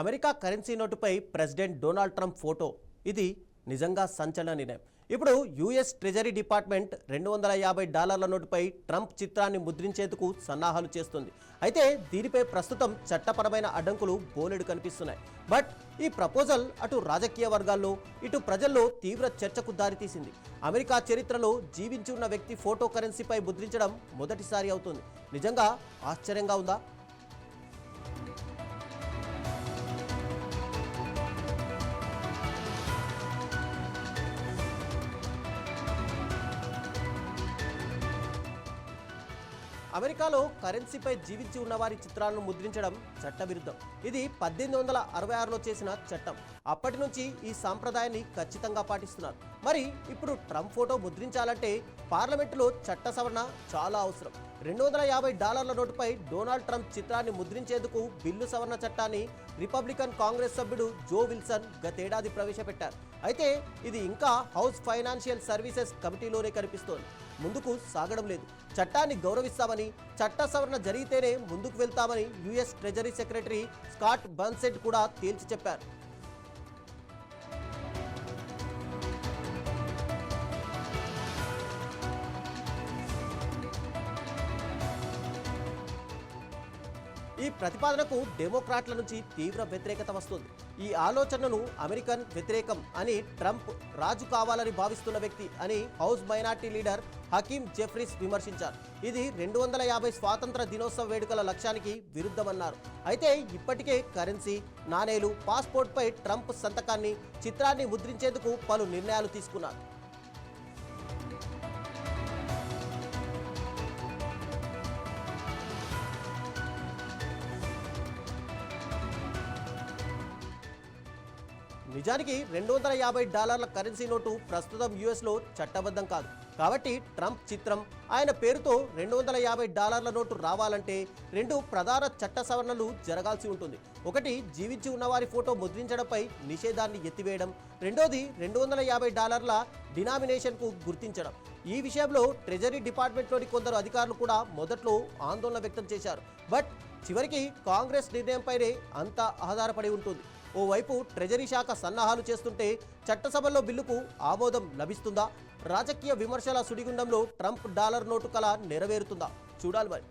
America currency నోటుపై president Donald Trump photo ఇది నిజంగా సంచలన నిర్ణయం. ఇప్పుడు యుఎస్ ట్రెజరీ డిపార్ట్మెంట్ $250 నోటుపై ట్రంప్ చిత్రాన్ని ముద్రించేందుకు సన్నాహాలు చేస్తుంది. అయితే దీనిపై ప్రస్తుతం చట్టపరమైన అడ్డంకులు బోలెడు కనిపిస్తున్నాయి. బట్ ఈ ప్రపోజల్ అటు రాజకీయ వర్గాల్లో ఇటు ప్రజల్లో తీవ్ర చర్చకు దారితీసింది. అమెరికా చరిత్రలో జీవించి ఉన్న వ్యక్తి ఫోటో కరెన్సీపై ముద్రించడం మొదటిసారి అవుతుంది. నిజంగా ఆశ్చర్యంగా ఉందా? అమెరికాలో కరెన్సీపై జీవించి ఉన్నవారి చిత్రాలను ముద్రించడం చట్టవిరుద్ధం. ఇది 1866లో చేసిన చట్టం. అప్పటి నుంచి ఈ సాంప్రదాయాన్ని ఖచ్చితంగా పాటిస్తున్నారు. మరి ఇప్పుడు ట్రంప్ ఫోటో ముద్రించాలంటే పార్లమెంటులో చట్ట సవరణ చాలా అవసరం. $250 నోటుపై డొనాల్డ్ ట్రంప్ చిత్రాన్ని ముద్రించేందుకు బిల్లు సవరణ చట్టాన్ని రిపబ్లికన్ కాంగ్రెస్ సభ్యుడు జో విల్సన్ గతేడాది ప్రవేశపెట్టారు. అయితే ఇది ఇంకా హౌస్ ఫైనాన్షియల్ సర్వీసెస్ కమిటీలోనే కనిపిస్తోంది. ముందుకు సాగడం లేదు. చట్టాన్ని గౌరవిస్తామని, చట్ట సవరణ జరిగితేనే ముందుకు వెళ్తామని యుఎస్ ట్రెజరీ సెక్రటరీ స్కాట్ బెన్సెంట్ కూడా తేల్చి చెప్పారు. ఈ ప్రతిపాదనకు డెమోక్రాట్ల నుంచి తీవ్ర వ్యతిరేకత వస్తుంది. ఈ ఆలోచనను అమెరికన్ వ్యతిరేకం అని, ట్రంప్ రాజు కావాలని భావిస్తున్న వ్యక్తి అని house minority leader Hakeem Jeffries విమర్శించారు. ఇది 250 స్వాతంత్ర దినోత్సవ వేడుకల లక్ష్యానికి విరుద్ధమన్నారు. అయితే ఇప్పటికే కరెన్సీ, నాణేలు, పాస్పోర్ట్పై ట్రంప్ సంతకాన్ని, చిత్రాన్ని ముద్రించేందుకు పలు నిర్ణయాలు తీసుకున్నారు. నిజానికి $250 కరెన్సీ నోటు ప్రస్తుతం యుఎస్లో చట్టబద్ధం కాదు. కాబట్టి ట్రంప్ చిత్రం, ఆయన పేరుతో $250 నోటు రావాలంటే రెండు ప్రధాన చట్ట సవరణలు జరగాల్సి ఉంటుంది. ఒకటి, జీవించి ఉన్నవారి ఫోటో ముద్రించడంపై నిషేధాన్ని ఎత్తివేయడం. రెండోది, $250 డినామినేషన్కు గుర్తించడం. ఈ విషయంలో ట్రెజరీ డిపార్ట్మెంట్లోని కొందరు అధికారులు కూడా మొదట్లో ఆందోళన వ్యక్తం చేశారు. బట్ చివరికి కాంగ్రెస్ నిర్ణయంపైనే అంతా ఆధారపడి ఉంటుంది. ఓవైపు ట్రెజరీ శాఖ సన్నాహాలు చేస్తుంటే చట్టసభల్లో బిల్లుకు ఆమోదం లభిస్తుందా? రాజకీయ విమర్శల సుడిగుండంలో ట్రంప్ డాలర్ నోటు కల నెరవేరుతుందా? చూడాలి మరి.